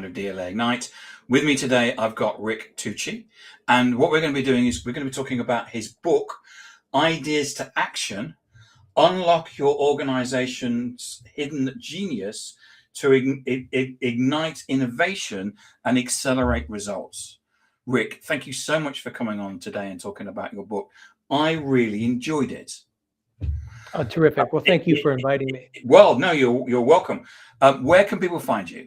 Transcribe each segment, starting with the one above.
of DLA Ignite. With me today, I've got Rick Tucci. And what we're going to be doing is we're going to be talking about his book, Ideas to Action, Unlock Your Organization's Hidden Genius to Ignite Innovation and Accelerate Results. Rick, thank you so much for coming on today and talking about your book. I really enjoyed it. Oh, terrific. Well, thank you for inviting me. Well, no, you're welcome. Where can people find you?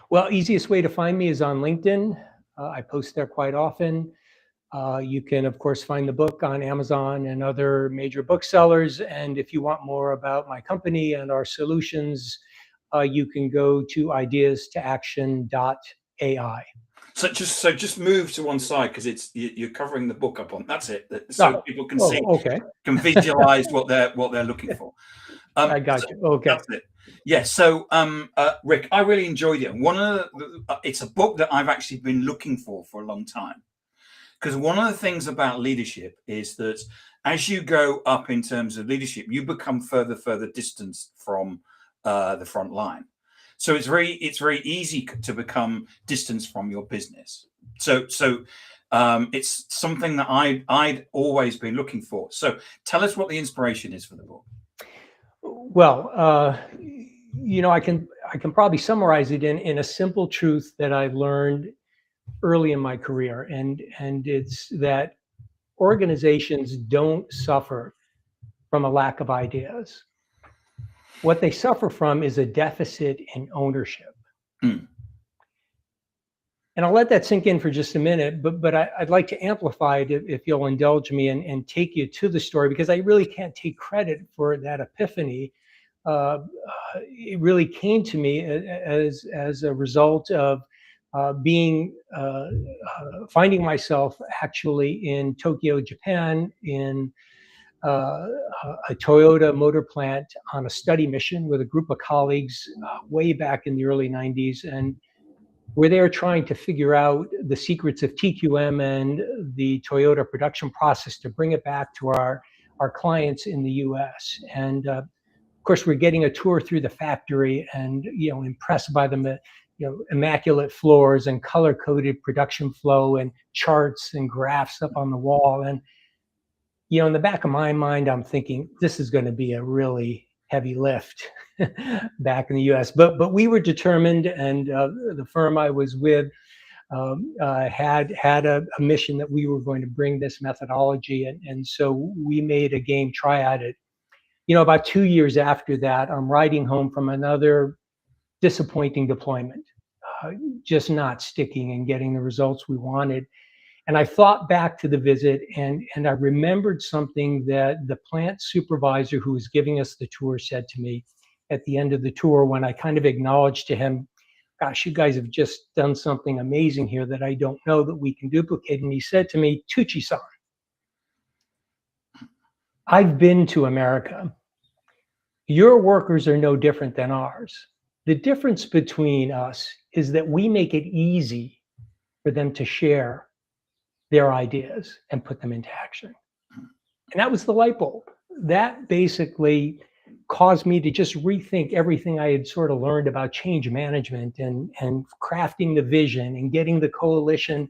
Well, easiest way to find me is on LinkedIn. I post there quite often. You can, of course, find the book on Amazon and other major booksellers. And if you want more about my company and our solutions, you can go to ideastoaction.ai. So just move to one side because you're covering the book up on. That's it. So people can see, okay, can visualize what they're looking for. I got you. Okay, that's it. Yeah. So Rick, I really enjoyed it. It's a book that I've actually been looking for a long time, because one of the things about leadership is that as you go up in terms of leadership, you become further distanced from the front line. So it's very easy to become distanced from your business. So it's something that I'd always been looking for. So tell us what the inspiration is for the book. Well, I can probably summarize it in a simple truth that I learned early in my career, and it's that organizations don't suffer from a lack of ideas. What they suffer from is a deficit in ownership. And I'll let that sink in for just a minute, but I'd like to amplify it if you'll indulge me and take you to the story, because I really can't take credit for that epiphany. It really came to me as a result of finding myself actually in Tokyo, Japan, in a Toyota motor plant on a study mission with a group of colleagues way back in the early 90s. And we're there trying to figure out the secrets of TQM and the Toyota production process to bring it back to our clients in the US. And of course, we're getting a tour through the factory and, impressed by the immaculate floors and color-coded production flow and charts and graphs up on the wall. And in the back of my mind, I'm thinking this is going to be a really heavy lift back in the U.S. But we were determined, and the firm I was with had a mission that we were going to bring this methodology, and so we made a game try at it. About 2 years after that, I'm riding home from another disappointing deployment, just not sticking and getting the results we wanted. And I thought back to the visit, and I remembered something that the plant supervisor who was giving us the tour said to me at the end of the tour, when I kind of acknowledged to him, gosh, you guys have just done something amazing here that I don't know that we can duplicate. And he said to me, Tucci-san, I've been to America. Your workers are no different than ours. The difference between us is that we make it easy for them to share their ideas and put them into action. And that was the light bulb. That basically caused me to just rethink everything I had sort of learned about change management and crafting the vision and getting the coalition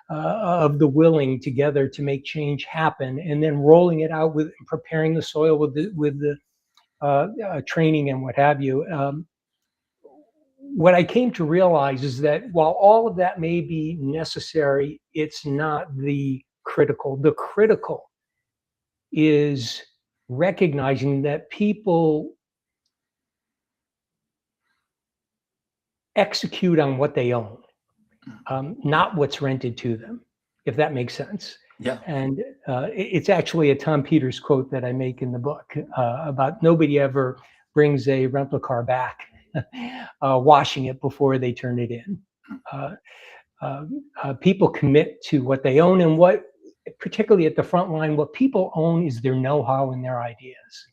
of the willing together to make change happen, and then rolling it out with preparing the soil with the training and what have you. What I came to realize is that while all of that may be necessary, it's not the critical. The critical is recognizing that people execute on what they own, not what's rented to them, if that makes sense. Yeah. And it's actually a Tom Peters quote that I make in the book about nobody ever brings a rental car back, washing it before they turn it in. People commit to what they own, and what, particularly at the front line, what people own is their know-how and their ideas.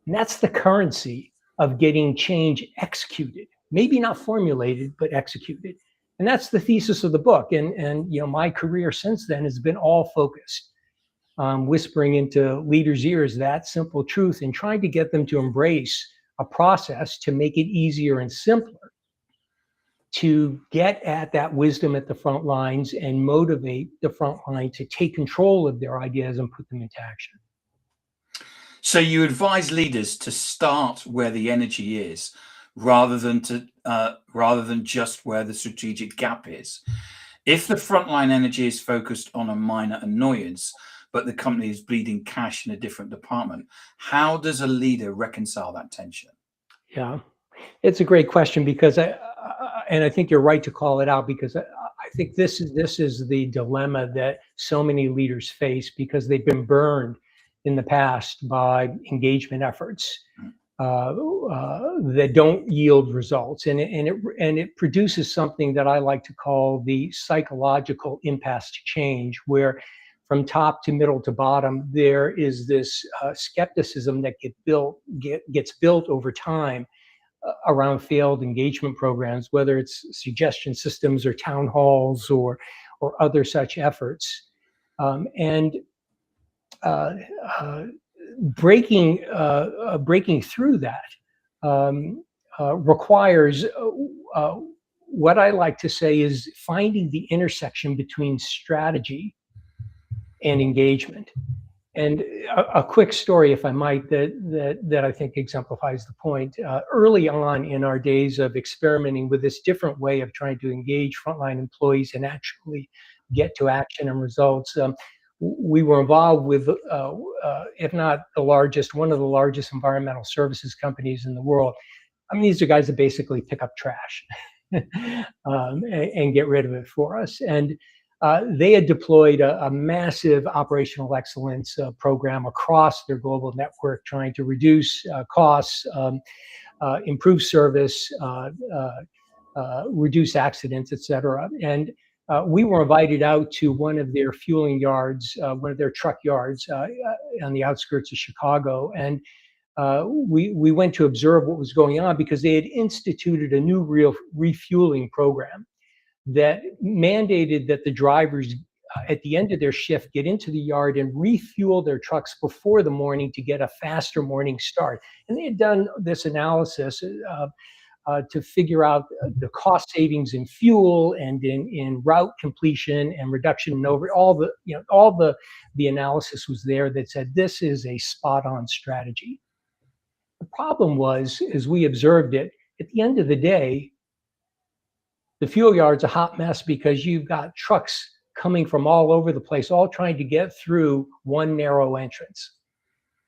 And that's the currency of getting change executed, maybe not formulated, but executed. And that's the thesis of the book. And my career since then has been all focused on whispering into leaders' ears that simple truth and trying to get them to embrace a process to make it easier and simpler to get at that wisdom at the front lines and motivate the front line to take control of their ideas and put them into action. So you advise leaders to start where the energy is, rather than just where the strategic gap is. If the frontline energy is focused on a minor annoyance, but the company is bleeding cash in a different department, how does a leader reconcile that tension? Yeah, it's a great question, because I think you're right to call it out, because I think this is the dilemma that so many leaders face, because they've been burned in the past by engagement efforts that don't yield results, and it produces something that I like to call the psychological impasse to change, where from top to middle to bottom there is this skepticism that gets built over time around failed engagement programs, whether it's suggestion systems or town halls or other such efforts, and breaking through that requires what I like to say is finding the intersection between strategy and engagement. And a quick story, if I might, that I think exemplifies the point. Early on in our days of experimenting with this different way of trying to engage frontline employees and actually get to action and results, we were involved with, if not the largest, one of the largest environmental services companies in the world. I mean, these are guys that basically pick up trash and get rid of it for us. And they had deployed a massive operational excellence program across their global network, trying to reduce costs, improve service, reduce accidents, et cetera. And we were invited out to one of their fueling yards, one of their truck yards on the outskirts of Chicago. And we went to observe what was going on, because they had instituted a new refueling program that mandated that the drivers at the end of their shift get into the yard and refuel their trucks before the morning to get a faster morning start. And they had done this analysis to figure out the cost savings in fuel and in route completion and reduction in all the analysis was there that said this is a spot on strategy. The problem was, as we observed it, at the end of the day, the fuel yard's a hot mess, because you've got trucks coming from all over the place, all trying to get through one narrow entrance.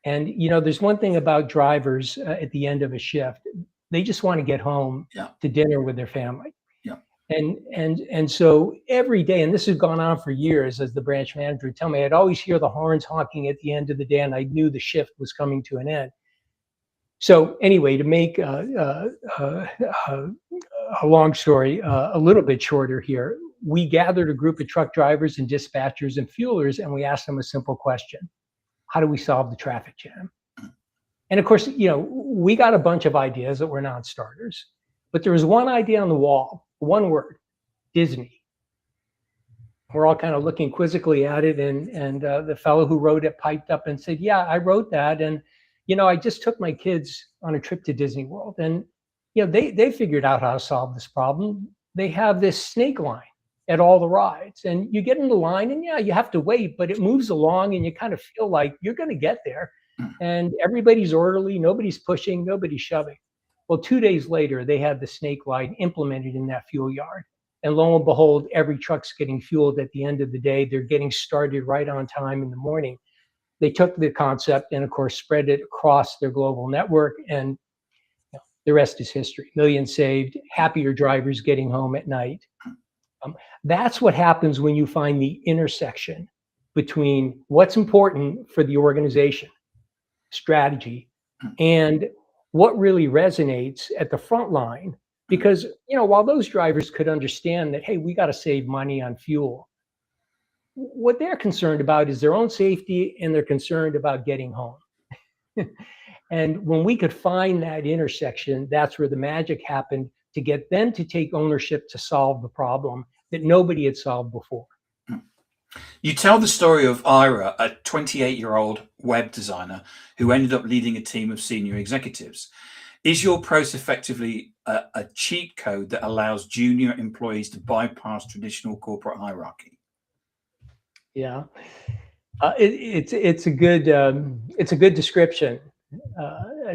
And there's one thing about drivers at the end of a shift: they just want to get home to dinner with their family. Yeah. And so every day, and this has gone on for years, as the branch manager would tell me, I'd always hear the horns honking at the end of the day, and I knew the shift was coming to an end. So anyway, to make a long story a little bit shorter here, we gathered a group of truck drivers and dispatchers and fuelers, and we asked them a simple question: how do we solve the traffic jam? And of course, we got a bunch of ideas that were non-starters, but there was one idea on the wall, one word: Disney. We're all kind of looking quizzically at it, and the fellow who wrote it piped up and said, "Yeah, I wrote that, and I just took my kids on a trip to Disney World, and they figured out how to solve this problem. They have this snake line at all the rides, and you get in the line, and you have to wait, but it moves along, and you kind of feel like you're going to get there, and everybody's orderly, nobody's pushing, nobody's shoving." Well, 2 days later, they had the snake line implemented in that fuel yard, and lo and behold, every truck's getting fueled at the end of the day. They're getting started right on time in the morning. They took the concept and, of course, spread it across their global network, and the rest is history. Millions saved, happier drivers getting home at night. That's what happens when you find the intersection between what's important for the organization, strategy, and what really resonates at the front line. Because, while those drivers could understand that, hey, we got to save money on fuel, what they're concerned about is their own safety, and they're concerned about getting home. And when we could find that intersection, that's where the magic happened, to get them to take ownership to solve the problem that nobody had solved before. You tell the story of Ira, a 28-year-old web designer who ended up leading a team of senior executives. Is your process effectively a cheat code that allows junior employees to bypass traditional corporate hierarchy? Yeah, it's a good description,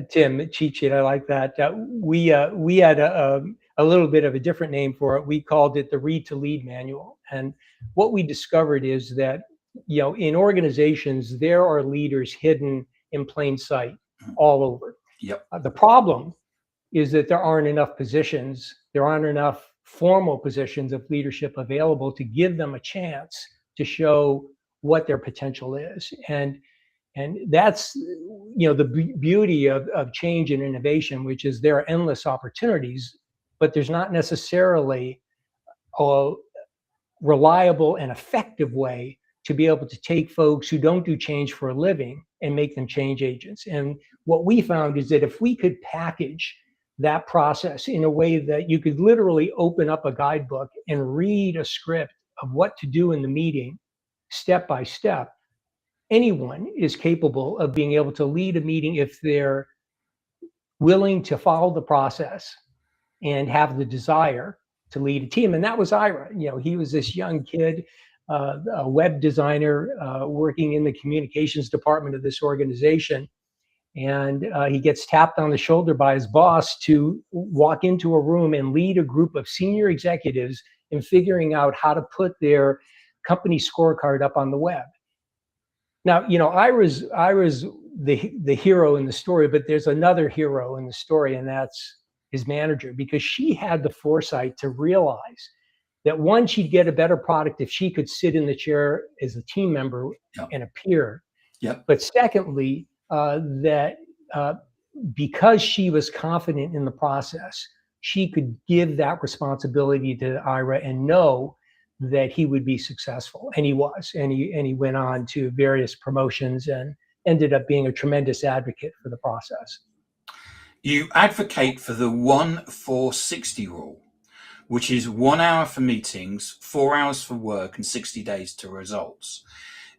Tim. Cheat sheet. I like that. We had a little bit of a different name for it. We called it the Read to Lead manual. And what we discovered is that, in organizations there are leaders hidden in plain sight all over. Yep. The problem is that there aren't enough positions. There aren't enough formal positions of leadership available to give them a chance to show what their potential is. And that's the beauty of change and innovation, which is there are endless opportunities, but there's not necessarily a reliable and effective way to be able to take folks who don't do change for a living and make them change agents. And what we found is that if we could package that process in a way that you could literally open up a guidebook and read a script of what to do in the meeting step by step, anyone is capable of being able to lead a meeting if they're willing to follow the process and have the desire to lead a team. And that was Ira. He was this young kid, a web designer, working in the communications department of this organization. And he gets tapped on the shoulder by his boss to walk into a room and lead a group of senior executives in figuring out how to put their company scorecard up on the web. Now, Ira's the hero in the story, but there's another hero in the story, and that's his manager, because she had the foresight to realize that, one, she'd get a better product if she could sit in the chair as a team member and a peer. Yep. But secondly, that because she was confident in the process, she could give that responsibility to Ira and know that he would be successful. And he was. And he went on to various promotions and ended up being a tremendous advocate for the process. You advocate for the 1-4-60 rule, which is 1 hour for meetings, 4 hours for work, and 60 days to results.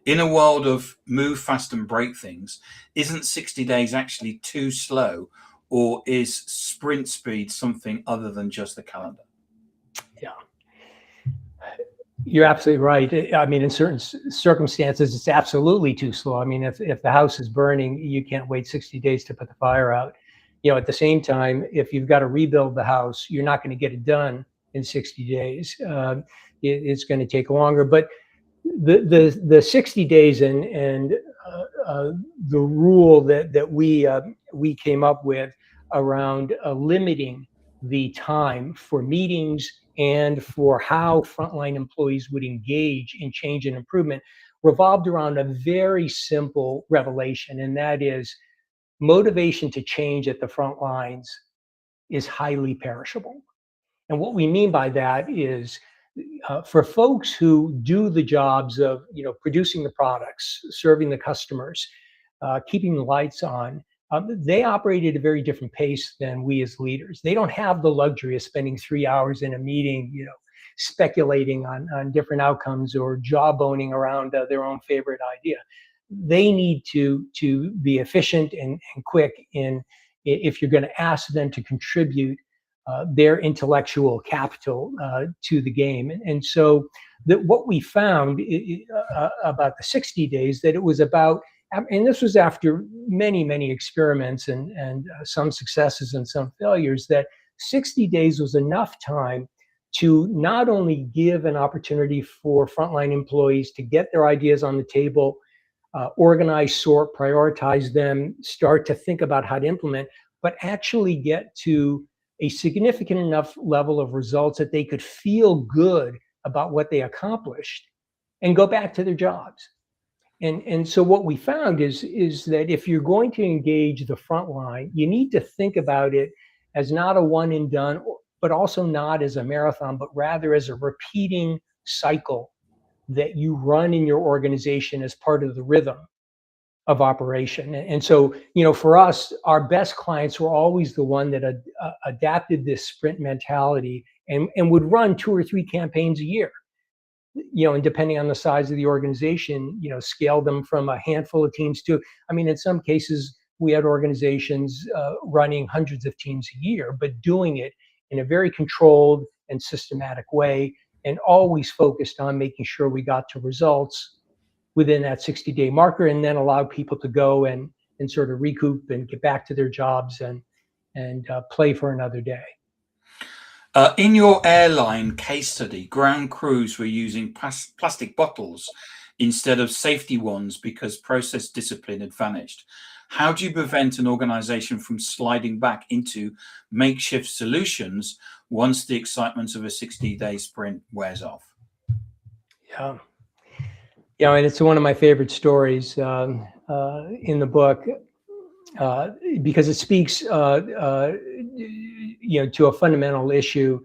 In a world of move fast and break things, isn't 60 days actually too slow, or is sprint speed something other than just the calendar? Yeah, you're absolutely right. I mean, in certain circumstances, it's absolutely too slow. I mean, if the house is burning, you can't wait 60 days to put the fire out. At the same time, if you've got to rebuild the house, you're not going to get it done in 60 days. It's going to take longer. But the 60 days and the rule that we came up with around limiting the time for meetings and for how frontline employees would engage in change and improvement revolved around a very simple revelation, and that is motivation to change at the front lines is highly perishable. And what we mean by that is for folks who do the jobs of producing the products, serving the customers, keeping the lights on, they operate at a very different pace than we as leaders. They don't have the luxury of spending 3 hours in a meeting, speculating on different outcomes or jawboning around their own favorite idea. They need to be efficient and quick if you're going to ask them to contribute their intellectual capital to the game. And so what we found about the 60 days, that it was about, and this was after many, many experiments and some successes and some failures, that 60 days was enough time to not only give an opportunity for frontline employees to get their ideas on the table, organize, sort, prioritize them, start to think about how to implement, but actually get to a significant enough level of results that they could feel good about what they accomplished and go back to their jobs. And so what we found is that if you're going to engage the front line, you need to think about it as not a one and done, but also not as a marathon, but rather as a repeating cycle that you run in your organization as part of the rhythm of operation. And so, for us, our best clients were always the one that adapted this sprint mentality and would run 2 or 3 campaigns a year. And depending on the size of the organization, scale them from a handful of teams to, in some cases, we had organizations running hundreds of teams a year, but doing it in a very controlled and systematic way, and always focused on making sure we got to results within that 60-day marker, and then allow people to go and sort of recoup and get back to their jobs and play for another day. In your airline case study, ground crews were using plastic bottles instead of safety ones because process discipline had vanished. How do you prevent an organization from sliding back into makeshift solutions once the excitement of a 60-day sprint wears off? Yeah. Yeah, and it's one of my favorite stories in the book because it speaks, to a fundamental issue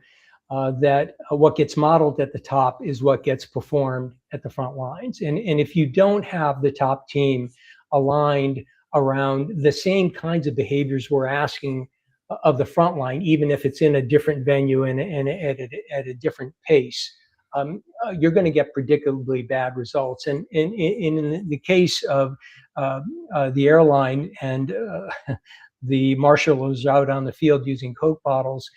that what gets modeled at the top is what gets performed at the front lines. And if you don't have the top team aligned around the same kinds of behaviors we're asking of the front line, even if it's in a different venue and at a different pace, you're going to get predictably bad results. And in the case of the airline and the marshal was out on the field using Coke bottles,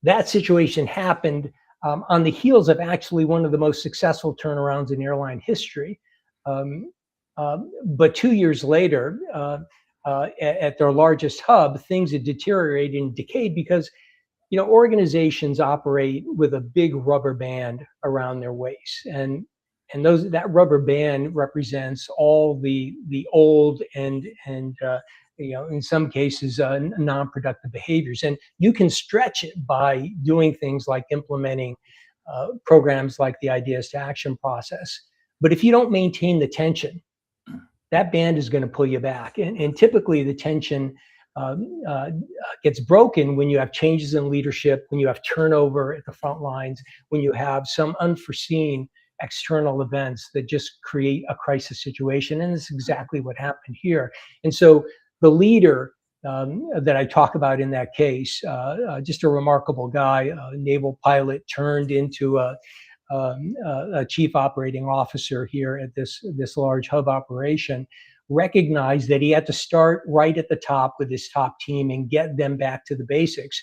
that situation happened on the heels of actually one of the most successful turnarounds in airline history. But 2 years later, at their largest hub, things had deteriorated and decayed because organizations operate with a big rubber band around their waist, and that rubber band represents all the old and in some cases non-productive behaviors, and you can stretch it by doing things like implementing programs like the ideas to action process. But if you don't maintain the tension, that band is going to pull you back, and typically the tension gets broken when you have changes in leadership, when you have turnover at the front lines, when you have some unforeseen external events that just create a crisis situation. And that's exactly what happened here. And so the leader that I talk about in that case, just a remarkable guy, a naval pilot turned into a chief operating officer here at this large hub operation, recognized that he had to start right at the top with his top team and get them back to the basics,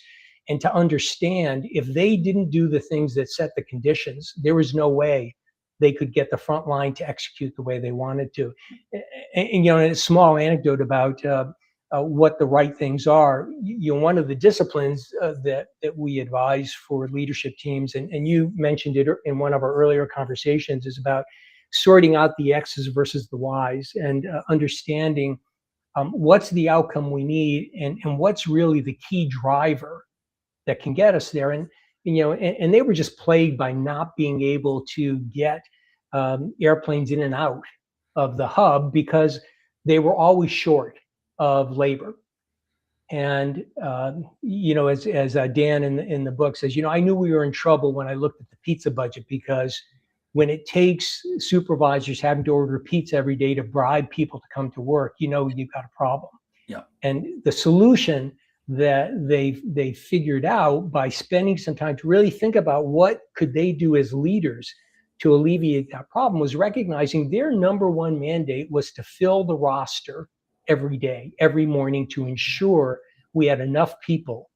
and to understand if they didn't do the things that set the conditions, there was no way they could get the front line to execute the way they wanted to. And a small anecdote about what the right things are. One of the disciplines that we advise for leadership teams, and you mentioned it in one of our earlier conversations, is about sorting out the X's versus the Y's, and understanding what's the outcome we need, and what's really the key driver that can get us there. And they were just plagued by not being able to get airplanes in and out of the hub because they were always short of labor. And as Dan in the book says, I knew we were in trouble when I looked at the pizza budget, because when it takes supervisors having to order pizza every day to bribe people to come to work, you've got a problem. Yeah. And the solution that they figured out by spending some time to really think about what could they do as leaders to alleviate that problem was recognizing their number one mandate was to fill the roster every day, every morning, to ensure we had enough people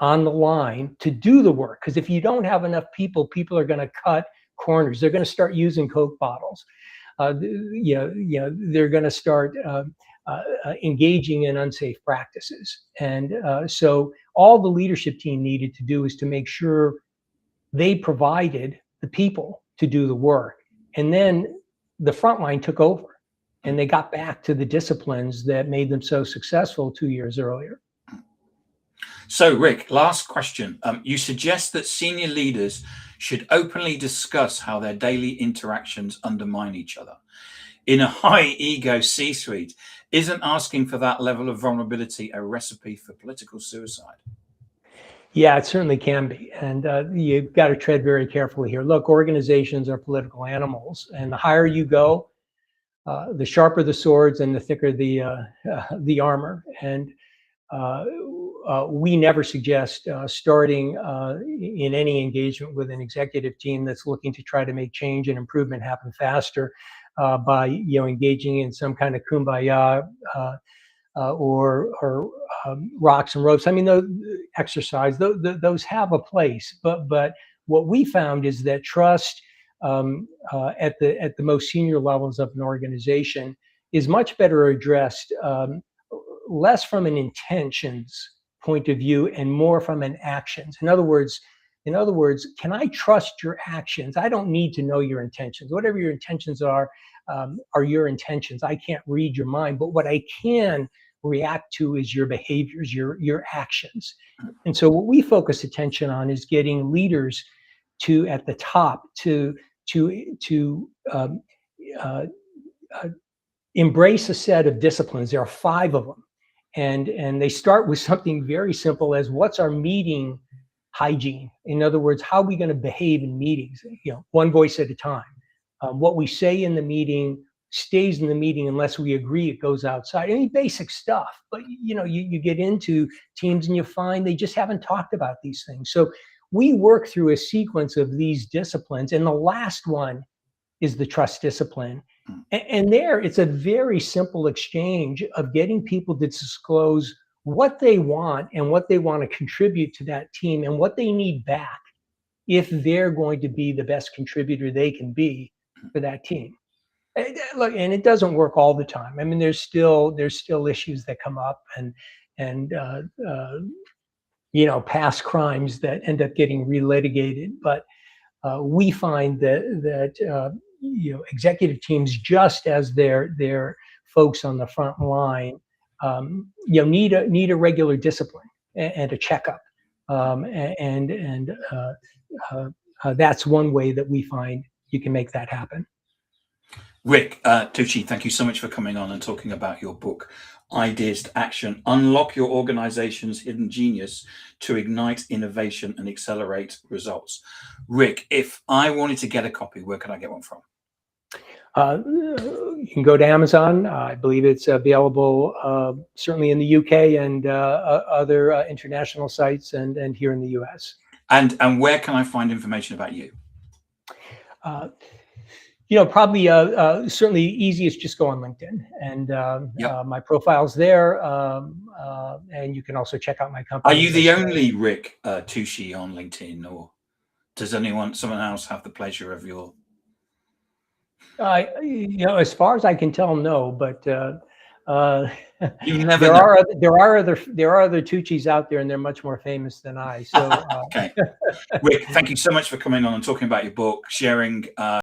on the line to do the work. Because if you don't have enough people are going to cut corners. They're going to start using Coke bottles. They're going to start engaging in unsafe practices. And so all the leadership team needed to do is to make sure they provided the people to do the work. And then the front line took over, and they got back to the disciplines that made them so successful 2 years earlier. So, Rick, last question. You suggest that senior leaders should openly discuss how their daily interactions undermine each other. In a high ego C-suite, isn't asking for that level of vulnerability a recipe for political suicide? Yeah, it certainly can be. And you've got to tread very carefully here. Look, organizations are political animals, and the higher you go, the sharper the swords and the thicker the armor. And we never suggest starting in any engagement with an executive team that's looking to try to make change and improvement happen faster, by engaging in some kind of kumbaya or rocks and ropes. I mean, those exercise, those have a place, but what we found is that trust at the most senior levels of an organization is much better addressed, less from an intentions point of view and more from an actions. In other words, can I trust your actions? I don't need to know your intentions. Whatever your intentions are your intentions. I can't read your mind, but what I can react to is your behaviors, your actions. And so what we focus attention on is getting leaders to at the top to embrace a set of disciplines. There are 5 of them, and they start with something very simple as what's our meeting hygiene. In other words, how are we going to behave in meetings? One voice at a time. What we say in the meeting stays in the meeting unless we agree it goes outside. Any basic stuff, but you get into teams and you find they just haven't talked about these things. So we work through a sequence of these disciplines, and the last one is the trust discipline. And there, it's a very simple exchange of getting people to disclose what they want and what they want to contribute to that team and what they need back if they're going to be the best contributor they can be for that team. Look, and it doesn't work all the time. I mean, there's still issues that come up and past crimes that end up getting relitigated. But we find that executive teams, just as their folks on the front line, need a regular discipline and a checkup, and that's one way that we find you can make that happen. Rick Tucci, thank you so much for coming on and talking about your book, Ideas to Action: Unlock Your Organization's Hidden Genius to Ignite Innovation and Accelerate Results. Rick, if I wanted to get a copy, where could I get one from? You can go to Amazon. I believe it's available certainly in the UK and other international sites and here in the US. And where can I find information about you? Probably certainly easiest, just go on LinkedIn, and my profile's there, and you can also check out my company. Are you the only Rick Tucci on LinkedIn, or does someone else have the pleasure of your? As far as I can tell, no, but you never there know. are other Tuccis out there, and they're much more famous than I. So okay, Rick, thank you so much for coming on and talking about your book, sharing